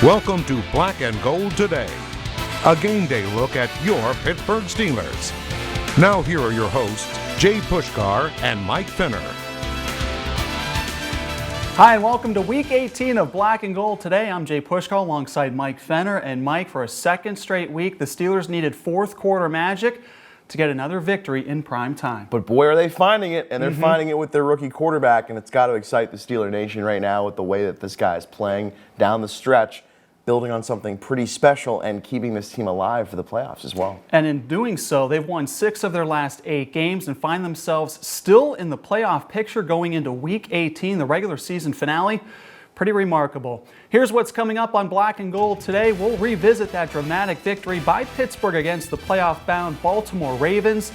Welcome to Black and Gold Today, a game day look at your Pittsburgh Steelers. Now here are your hosts, Jay Pushkar and Mike Fenner. Hi, and welcome to Week 18 of Black and Gold Today. I'm Jay Pushkar alongside Mike Fenner. And Mike, for a second straight week, the Steelers needed fourth quarter magic to get another victory in prime time. But boy, are they finding it, and they're finding it with their rookie quarterback, and it's got to excite the Steeler Nation right now with the way that this guy is playing down the stretch, building on something pretty special and keeping this team alive for the playoffs as well. And in doing so, they've won 6 of their last 8 games and find themselves still in the playoff picture going into Week 18, the regular season finale. Pretty remarkable. Here's what's coming up on Black and Gold today. We'll revisit that dramatic victory by Pittsburgh against the playoff-bound Baltimore Ravens.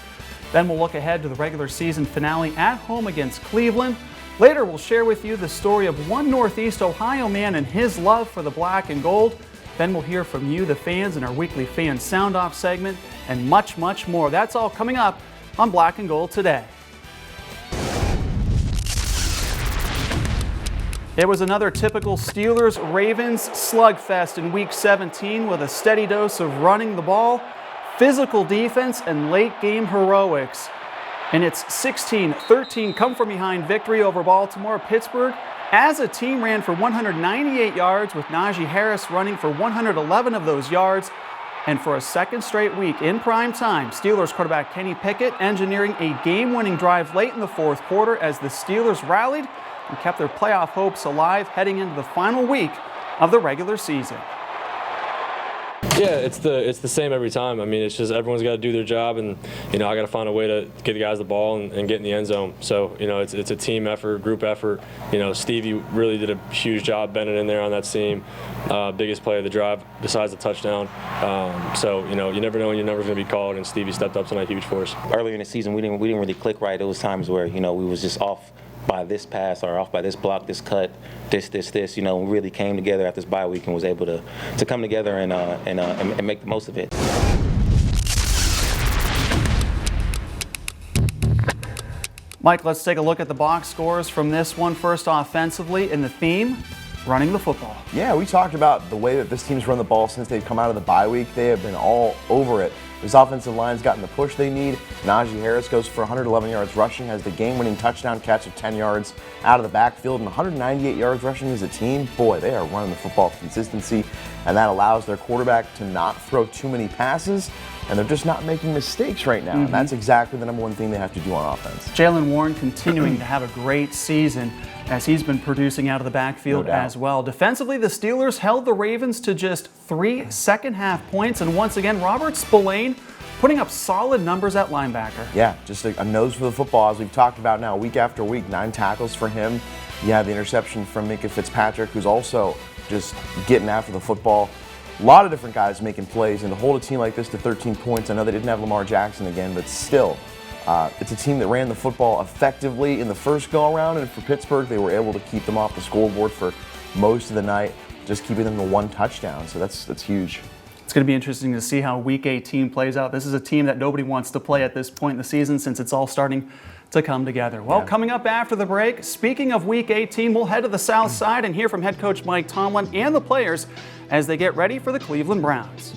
Then we'll look ahead to the regular season finale at home against Cleveland. Later, we'll share with you the story of one Northeast Ohio man and his love for the black and gold. Then we'll hear from you, the fans, in our weekly fan sound-off segment, and much, much more. That's all coming up on Black and Gold today. It was another typical Steelers-Ravens slugfest in Week 17 with a steady dose of running the ball, physical defense, and late-game heroics. In its 16-13 come-from-behind victory over Baltimore, Pittsburgh, as a team, ran for 198 yards, with Najee Harris running for 111 of those yards. And for a second straight week in prime time, Steelers quarterback Kenny Pickett engineering a game-winning drive late in the fourth quarter as the Steelers rallied and kept their playoff hopes alive heading into the final week of the regular season. Yeah, it's the same every time. I mean, it's just everyone's got to do their job, and I got to find a way to get the guys the ball and get in the end zone. So it's a team effort, group effort. Stevie really did a huge job bending in there on that seam. Biggest play of the drive besides the touchdown. So you never know when your number's going to be called, and Stevie stepped up tonight huge for us. Earlier in the season, we didn't really click right. There was times where we was just off by this pass or off by this block, this cut, this. We really came together after this bye week and was able to come together and make the most of it. Mike, let's take a look at the box scores from this one. First, offensively, in the theme, running the football. Yeah, we talked about the way that this team's run the ball since they've come out of the bye week. They have been all over it. This offensive line's gotten the push they need. Najee Harris goes for 111 yards rushing, has the game-winning touchdown catch of 10 yards out of the backfield, and 198 yards rushing as a team. Boy, they are running the football with consistency, and that allows their quarterback to not throw too many passes, and they're just not making mistakes right now. And that's exactly the number one thing they have to do on offense. Jaylen Warren continuing to have a great season as he's been producing out of the backfield as well. Defensively, the Steelers held the Ravens to just 3 second-half points, and once again, Robert Spillane putting up solid numbers at linebacker. Yeah, just a nose for the football, as we've talked about now week after week. 9 tackles for him. You have the interception from Minkah Fitzpatrick, who's also just getting after the football. A lot of different guys making plays, and to hold a team like this to 13 points, I know they didn't have Lamar Jackson again, but still, it's a team that ran the football effectively in the first go-around, and for Pittsburgh, they were able to keep them off the scoreboard for most of the night, just keeping them to 1 touchdown, so that's huge. It's going to be interesting to see how Week 18 plays out. This is a team that nobody wants to play at this point in the season since it's all starting to come together. Well, coming up after the break, speaking of Week 18, we'll head to the South Side and hear from head coach Mike Tomlin and the players as they get ready for the Cleveland Browns.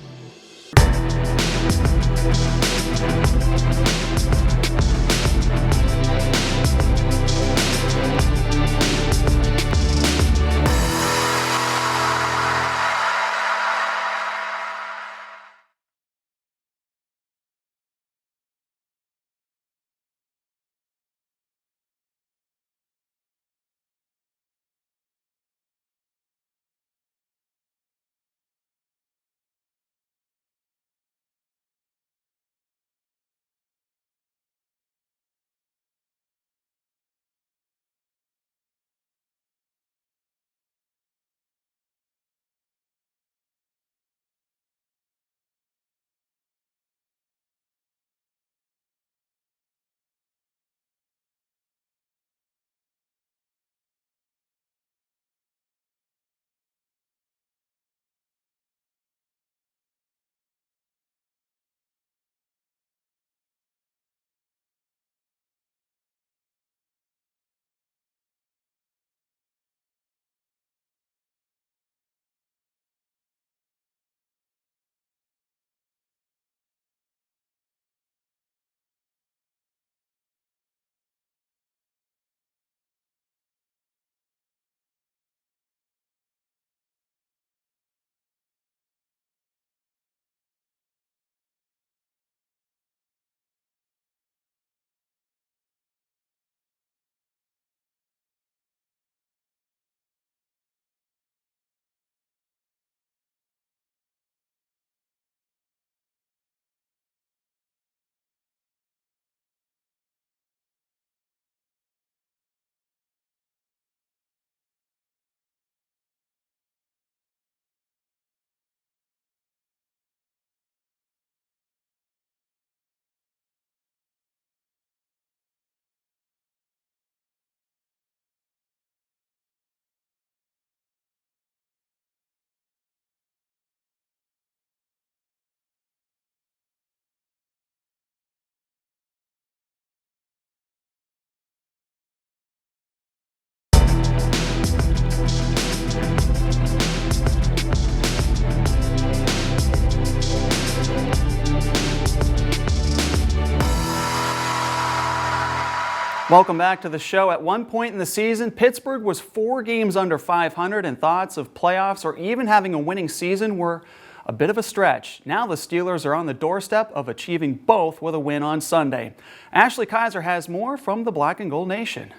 Welcome back to the show. At one point in the season, Pittsburgh was 4 games under 500, and thoughts of playoffs or even having a winning season were a bit of a stretch. Now the Steelers are on the doorstep of achieving both with a win on Sunday. Ashley Kaiser has more from the Black and Gold Nation.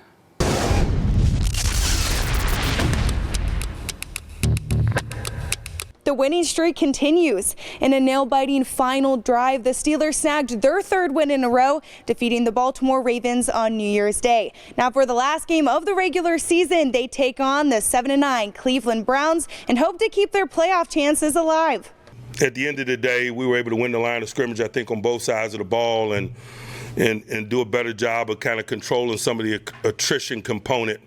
The winning streak continues. In a nail-biting final drive, the Steelers snagged their 3rd win in a row, defeating the Baltimore Ravens on New Year's Day. Now for the last game of the regular season, they take on the 7-9 Cleveland Browns and hope to keep their playoff chances alive. At the end of the day, we were able to win the line of scrimmage, I think, on both sides of the ball and do a better job of kind of controlling some of the attrition component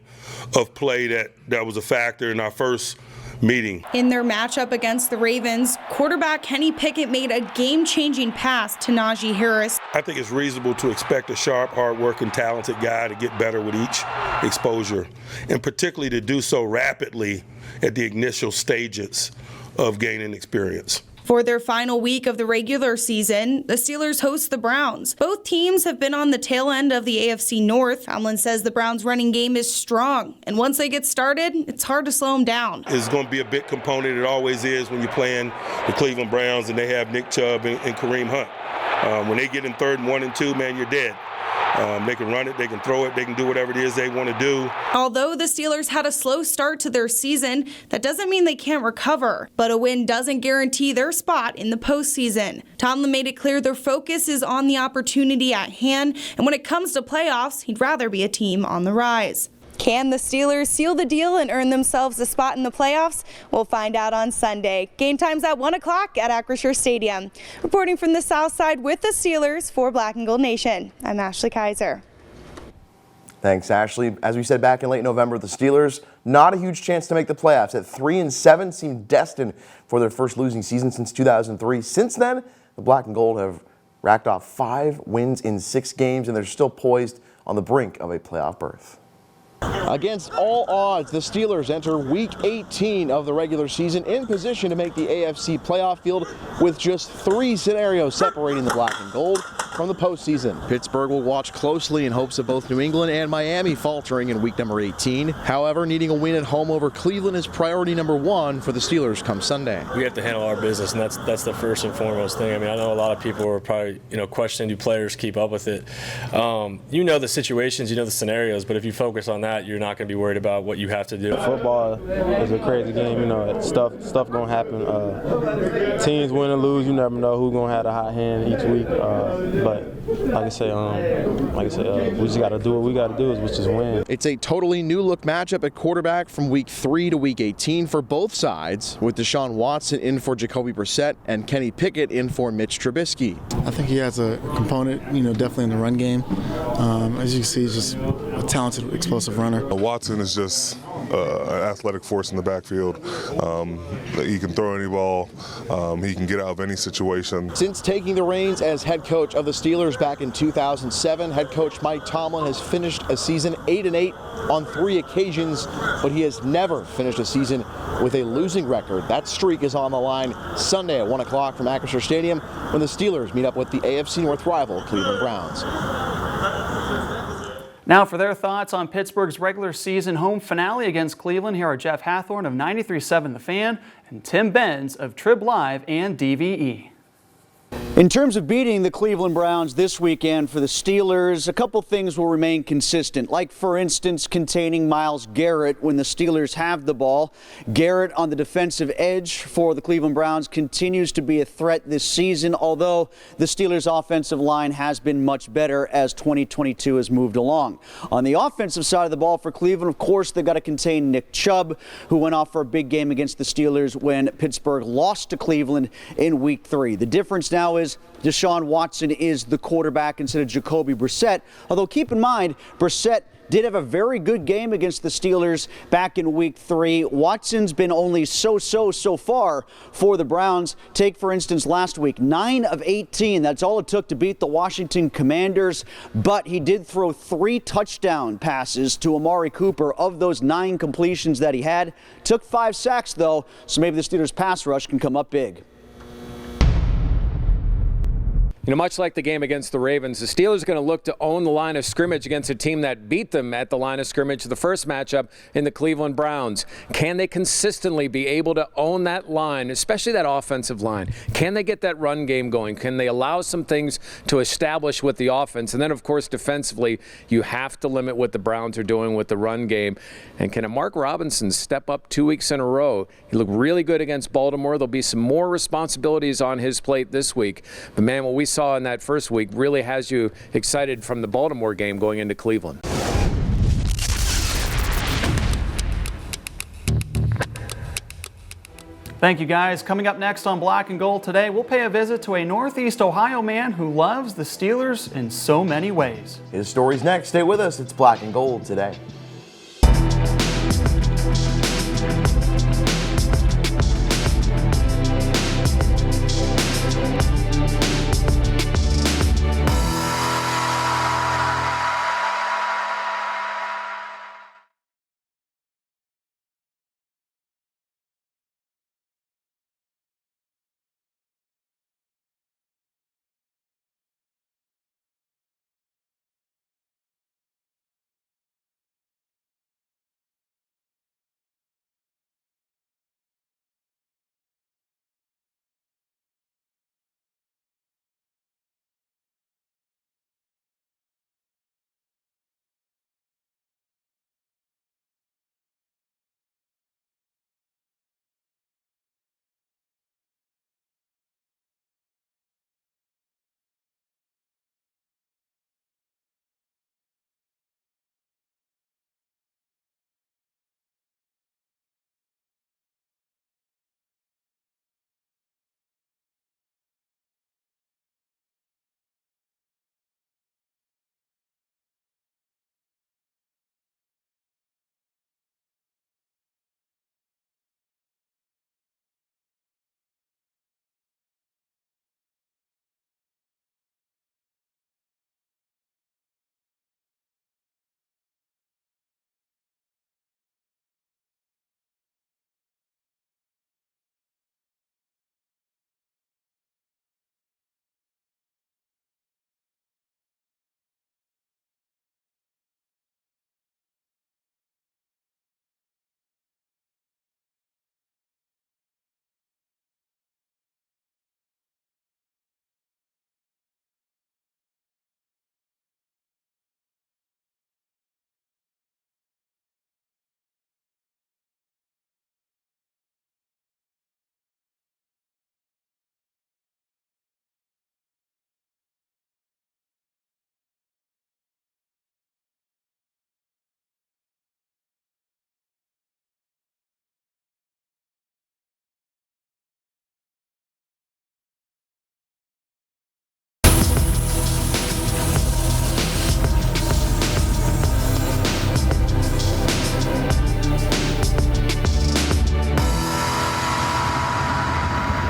of play that was a factor in our first meeting. In their matchup against the Ravens, quarterback Kenny Pickett made a game-changing pass to Najee Harris. I think it's reasonable to expect a sharp, hard-working, talented guy to get better with each exposure, and particularly to do so rapidly at the initial stages of gaining experience. For their final week of the regular season, the Steelers host the Browns. Both teams have been on the tail end of the AFC North. Tomlin says the Browns' running game is strong, and once they get started, it's hard to slow them down. It's going to be a big component. It always is when you're playing the Cleveland Browns and they have Nick Chubb and Kareem Hunt. When they get in 3rd and 1 and 2, man, you're dead. They can run it, they can throw it, they can do whatever it is they want to do. Although the Steelers had a slow start to their season, that doesn't mean they can't recover. But a win doesn't guarantee their spot in the postseason. Tomlin made it clear their focus is on the opportunity at hand, and when it comes to playoffs, he'd rather be a team on the rise. Can the Steelers seal the deal and earn themselves a spot in the playoffs? We'll find out on Sunday. Game time's at 1 o'clock at Acrisure Stadium. Reporting from the South Side with the Steelers for Black and Gold Nation, I'm Ashley Kaiser. Thanks, Ashley. As we said back in late November, the Steelers, not a huge chance to make the playoffs. At 3-7, seem destined for their first losing season since 2003. Since then, the Black and Gold have racked off 5 wins in 6 games, and they're still poised on the brink of a playoff berth. Against all odds, the Steelers enter Week 18 of the regular season in position to make the AFC playoff field with just 3 scenarios separating the Black and Gold from the postseason. Pittsburgh will watch closely in hopes of both New England and Miami faltering in week number 18. However, needing a win at home over Cleveland is priority number 1 for the Steelers come Sunday. We have to handle our business, and that's the first and foremost thing. I mean, I know a lot of people are probably questioning, do players keep up with it? The situations, the scenarios, but if you focus on that, you're not going to be worried about what you have to do. Football is a crazy game. Stuff going to happen. Teams win and lose. You never know who's going to have a hot hand each week. But like I say, we just got to do what we got to do, which is win. It's a totally new look matchup at quarterback from week 3 to week 18 for both sides, with Deshaun Watson in for Jacoby Brissett and Kenny Pickett in for Mitch Trubisky. I think he has a component, definitely in the run game. As you can see, he's just a talented, explosive runner. Watson is just an athletic force in the backfield. He can throw any ball. He can get out of any situation. Since taking the reins as head coach of the Steelers back in 2007, head coach Mike Tomlin has finished a season 8-8 on 3 occasions, but he has never finished a season with a losing record. That streak is on the line Sunday at 1 o'clock from Acrisure Stadium when the Steelers meet up with the AFC North rival Cleveland Browns. Now for their thoughts on Pittsburgh's regular season home finale against Cleveland, here are Jeff Hathorn of 93.7 The Fan and Tim Benz of Trib Live and DVE. In terms of beating the Cleveland Browns this weekend for the Steelers, a couple things will remain consistent, like, for instance, containing Myles Garrett when the Steelers have the ball. Garrett on the defensive edge for the Cleveland Browns continues to be a threat this season, although the Steelers' offensive line has been much better as 2022 has moved along. On the offensive side of the ball for Cleveland, of course, they've got to contain Nick Chubb, who went off for a big game against the Steelers when Pittsburgh lost to Cleveland in Week 3. The difference now is Deshaun Watson is the quarterback instead of Jacoby Brissett. Although keep in mind, Brissett did have a very good game against the Steelers back in Week 3. Watson's been only so far for the Browns. Take, for instance, last week, 9 of 18. That's all it took to beat the Washington Commanders. But he did throw 3 touchdown passes to Amari Cooper of those 9 completions that he had. Took 5 sacks, though, so maybe the Steelers' pass rush can come up big. much like the game against the Ravens, the Steelers are going to look to own the line of scrimmage against a team that beat them at the line of scrimmage the first matchup in the Cleveland Browns. Can they consistently be able to own that line, especially that offensive line? Can they get that run game going? Can they allow some things to establish with the offense? And then, of course, defensively, you have to limit what the Browns are doing with the run game. And can a Mark Robinson step up 2 weeks in a row? He looked really good against Baltimore. There'll be some more responsibilities on his plate this week. But, man, what we saw in that first week really has you excited from the Baltimore game going into Cleveland. Thank you, guys. Coming up next on Black and Gold today, we'll pay a visit to a Northeast Ohio man who loves the Steelers in so many ways. His story's next. Stay with us. It's Black and Gold today.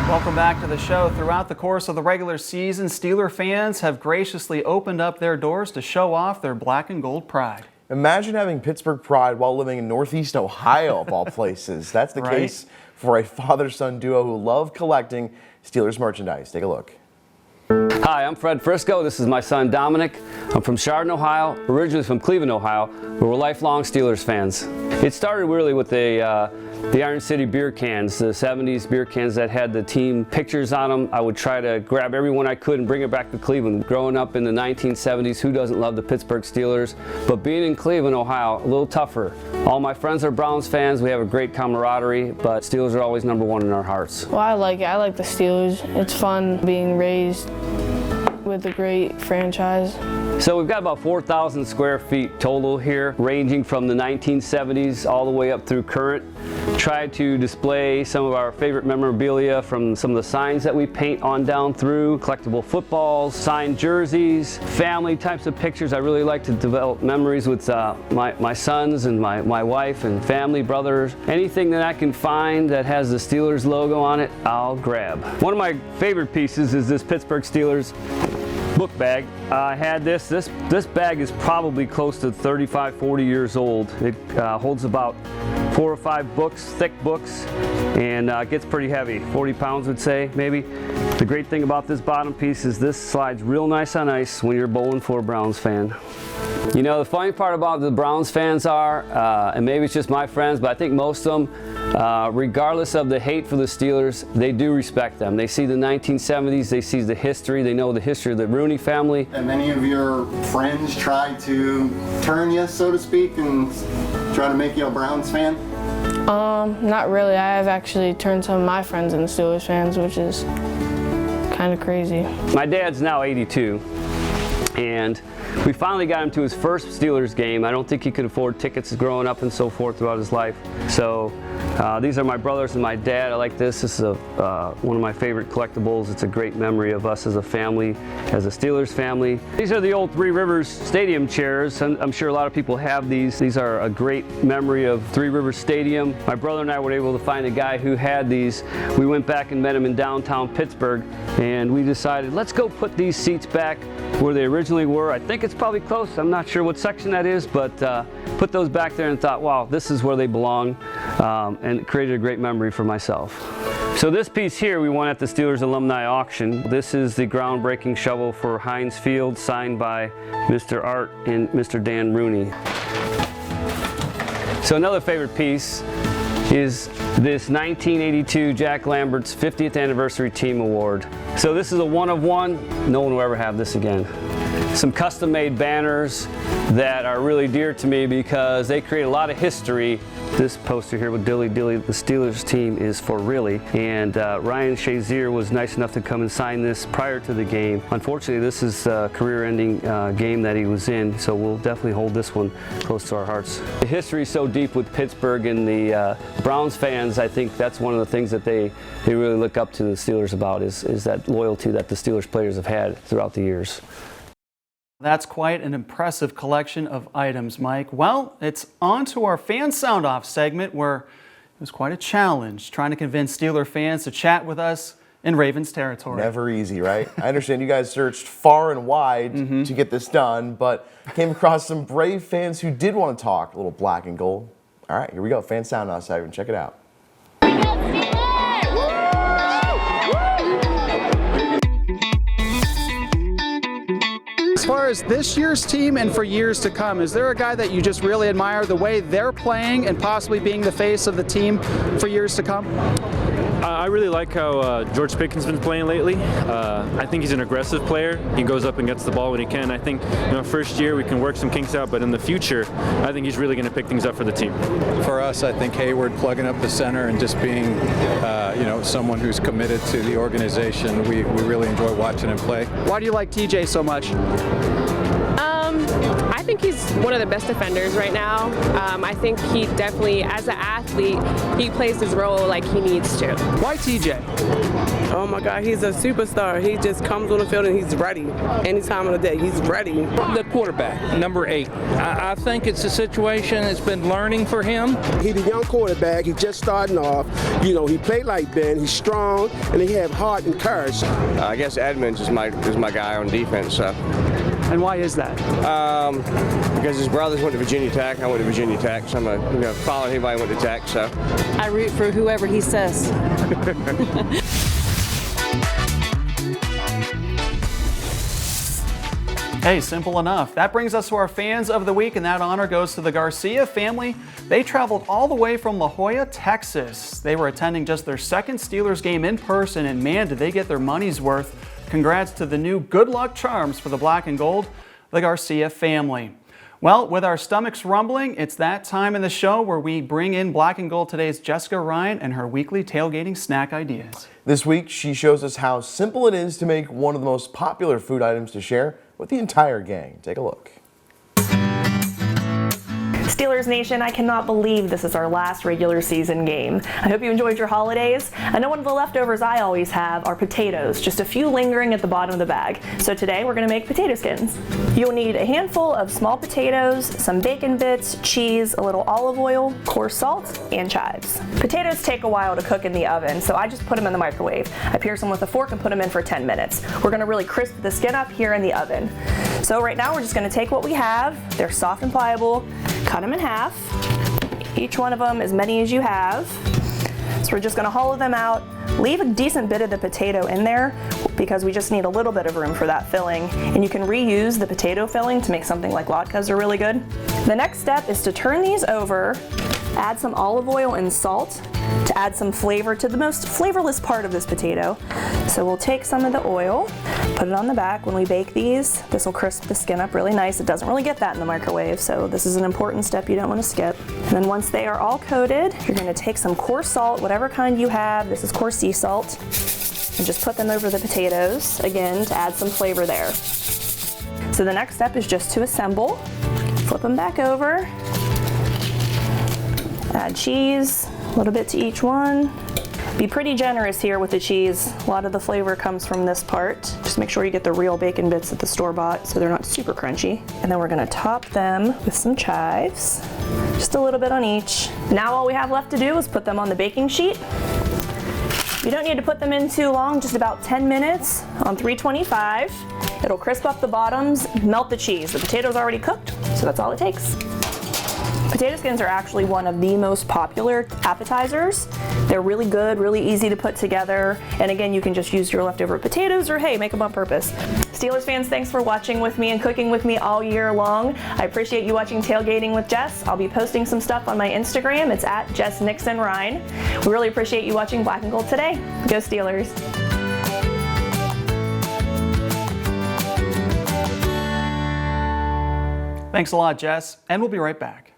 Welcome back to the show. Throughout the course of the regular season, Steeler fans have graciously opened up their doors to show off their black and gold pride. Imagine having Pittsburgh pride while living in Northeast Ohio, of all places. That's the Right? case for a father-son duo who love collecting Steelers merchandise. Take a look. Hi, I'm Fred Frisco. This is my son Dominic. I'm from Chardon, Ohio, originally from Cleveland, Ohio, but we're lifelong Steelers fans. It started really with the Iron City beer cans, the 70s beer cans that had the team pictures on them. I would try to grab everyone I could and bring it back to Cleveland. Growing up in the 1970s, who doesn't love the Pittsburgh Steelers? But being in Cleveland, Ohio, a little tougher. All my friends are Browns fans. We have a great camaraderie, but Steelers are always number one in our hearts. Well, I like it. I like the Steelers. It's fun being raised with a great franchise. So we've got about 4,000 square feet total here, ranging from the 1970s all the way up through current. Tried to display some of our favorite memorabilia from some of the signs that we paint on down through, collectible footballs, signed jerseys, family types of pictures. I really like to develop memories with my sons and my wife and family, brothers. Anything that I can find that has the Steelers logo on it, I'll grab. One of my favorite pieces is this Pittsburgh Steelers book bag. I had this bag is probably close to 35, 40 years old. It holds about 4 or 5 books, thick books, and it gets pretty heavy, 40 pounds would say, maybe. The great thing about this bottom piece is this slides real nice on ice when you're bowling for a Browns fan. You know, the funny part about the Browns fans are, and maybe it's just my friends, but I think most of them, regardless of the hate for the Steelers, they do respect them. They see the 1970s, they see the history, they know the history of the Rooney family. And many of your friends try to turn you, so to speak, and try to make you a Browns fan? Not really. I have actually turned some of my friends into Steelers fans, which is kind of crazy. My dad's now 82, and we finally got him to his first Steelers game. I don't think he could afford tickets growing up and so forth throughout his life. So these are my brothers and my dad. I like this. This is one of my favorite collectibles. It's a great memory of us as a family, as a Steelers family. These are the old Three Rivers Stadium chairs. I'm sure a lot of people have these. These are a great memory of Three Rivers Stadium. My brother and I were able to find a guy who had these. We went back and met him in downtown Pittsburgh, and we decided, let's go put these seats back where they originally were. I think it's probably close. I'm not sure what section that is, but put those back there and thought, wow, this is where they belong, and it created a great memory for myself. So this piece here we won at the Steelers alumni auction. This is the groundbreaking shovel for Heinz Field, signed by Mr. Art and Mr. Dan Rooney. So another favorite piece is this 1982 Jack Lambert's 50th Anniversary Team Award. So this is a one of one. No one will ever have this again. Some custom-made banners that are really dear to me because they create a lot of history. This poster here with Dilly Dilly, the Steelers team, is for really. And Ryan Shazier was nice enough to come and sign this prior to the game. Unfortunately, this is a career-ending game that he was in, so we'll definitely hold this one close to our hearts. The history is so deep with Pittsburgh and the Browns fans. I think that's one of the things that they really look up to the Steelers about is that loyalty that the Steelers players have had throughout the years. That's quite an impressive collection of items, Mike. Well, it's on to our fan sound-off segment where it was quite a challenge trying to convince Steeler fans to chat with us in Ravens territory. Never easy, right? I understand you guys searched far and wide to get this done, but came across some brave fans who did want to talk a little black and gold. All right, here we go. Fan sound-off segment. Check it out. As far as this year's team and for years to come, is there a guy that you just really admire the way they're playing and possibly being the face of the team for years to come? I really like how George Pickens been playing lately. I think he's an aggressive player. He goes up and gets the ball when he can. I think, first year we can work some kinks out, but in the future, I think he's really going to pick things up for the team. For us, I think Hayward plugging up the center and just being, someone who's committed to the organization. We really enjoy watching him play. Why do you like TJ so much? I think he's one of the best defenders right now. I think he definitely, as an athlete, he plays his role like he needs to. Why TJ? Oh my God, he's a superstar. He just comes on the field and he's ready. Any time of the day, he's ready. The quarterback, number 8. I think it's a situation that's been learning for him. He's a young quarterback. He's just starting off. He played like Ben. He's strong and he has heart and courage. I guess Edmonds is my guy on defense. So. And why is that? Because his brothers went to Virginia Tech, I went to Virginia Tech, so I'm going to follow anybody who went to Tech. So I root for whoever he says. Hey, simple enough. That brings us to our fans of the week, and that honor goes to the Garcia family. They traveled all the way from La Jolla, Texas. They were attending just their second Steelers game in person, and man, did they get their money's worth. Congrats to the new Good Luck Charms for the black and gold, the Garcia family. Well, with our stomachs rumbling, it's that time in the show where we bring in Black and Gold Today's Jessica Ryan and her weekly tailgating snack ideas. This week, she shows us how simple it is to make one of the most popular food items to share with the entire gang. Take a look. Steelers Nation, I cannot believe this is our last regular season game. I hope you enjoyed your holidays. I know one of the leftovers I always have are potatoes, just a few lingering at the bottom of the bag. So today we're going to make potato skins. You'll need a handful of small potatoes, some bacon bits, cheese, a little olive oil, coarse salt, and chives. Potatoes take a while to cook in the oven, so I just put them in the microwave. I pierce them with a fork and put them in for 10 minutes. We're going to really crisp the skin up here in the oven. So right now we're just going to take what we have, they're soft and pliable, cut them in half, each one of them, as many as you have. So we're just going to hollow them out, leave a decent bit of the potato in there because we just need a little bit of room for that filling. And you can reuse the potato filling to make something like latkes are really good. The next step is to turn these over, add some olive oil and salt to add some flavor to the most flavorless part of this potato. So we'll take some of the oil, put it on the back. When we bake these, this will crisp the skin up really nice. It doesn't really get that in the microwave, so this is an important step you don't want to skip. And then once they are all coated, you're going to take some coarse salt, whatever kind you have. This is coarse sea salt, and just put them over the potatoes, again, to add some flavor there. So the next step is just to assemble. Flip them back over, add cheese, a little bit to each one. Be pretty generous here with the cheese. A lot of the flavor comes from this part. Just make sure you get the real bacon bits at the store-bought so they're not super crunchy. And then we're gonna top them with some chives, just a little bit on each. Now all we have left to do is put them on the baking sheet. You don't need to put them in too long, just about 10 minutes on 325. It'll crisp up the bottoms, melt the cheese. The potato's already cooked, so that's all it takes. Potato skins are actually one of the most popular appetizers. They're really good, really easy to put together. And again, you can just use your leftover potatoes or hey, make them on purpose. Steelers fans, thanks for watching with me and cooking with me all year long. I appreciate you watching Tailgating with Jess. I'll be posting some stuff on my Instagram. It's at Jess Nixon Ryan. We really appreciate you watching Black and Gold today. Go Steelers. Thanks a lot, Jess, and we'll be right back.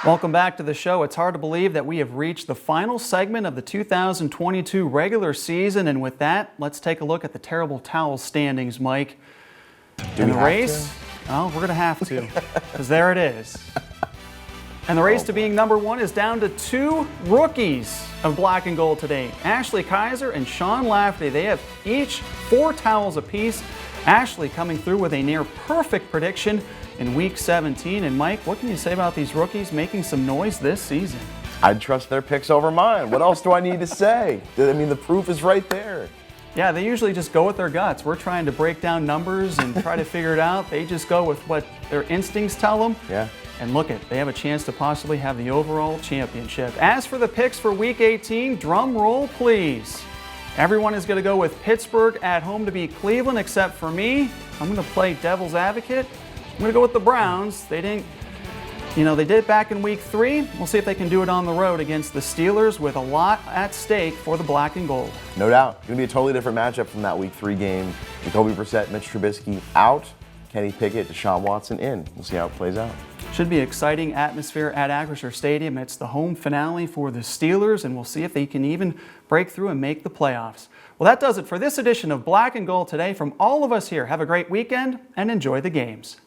Welcome back to the show. It's hard to believe that we have reached the final segment of the 2022 regular season, and with that, let's take a look at the terrible towel standings, Mike. In the race, oh, we're going to have to, because there it is. And the race to being number one is down to two rookies of Black and Gold today. Ashley Kaiser and Sean Lafferty. They have each 4 towels apiece. Ashley coming through with a near perfect prediction in Week 17. And Mike, what can you say about these rookies making some noise this season? I'd trust their picks over mine. What else do I need to say? I mean, the proof is right there. Yeah, they usually just go with their guts. We're trying to break down numbers and try to figure it out. They just go with what their instincts tell them. Yeah. And look they have a chance to possibly have the overall championship. As for the picks for Week 18, drum roll please. Everyone is going to go with Pittsburgh at home to beat Cleveland except for me. I'm going to play devil's advocate. I'm going to go with the Browns. They did it back in Week 3. We'll see if they can do it on the road against the Steelers with a lot at stake for the black and gold. No doubt. It's going to be a totally different matchup from that Week 3 game. Jacoby Brissett, Mitch Trubisky out. Kenny Pickett, Deshaun Watson in. We'll see how it plays out. Should be exciting atmosphere at Acrisure Stadium. It's the home finale for the Steelers, and we'll see if they can even break through and make the playoffs. Well, that does it for this edition of Black and Gold today. From all of us here, have a great weekend and enjoy the games.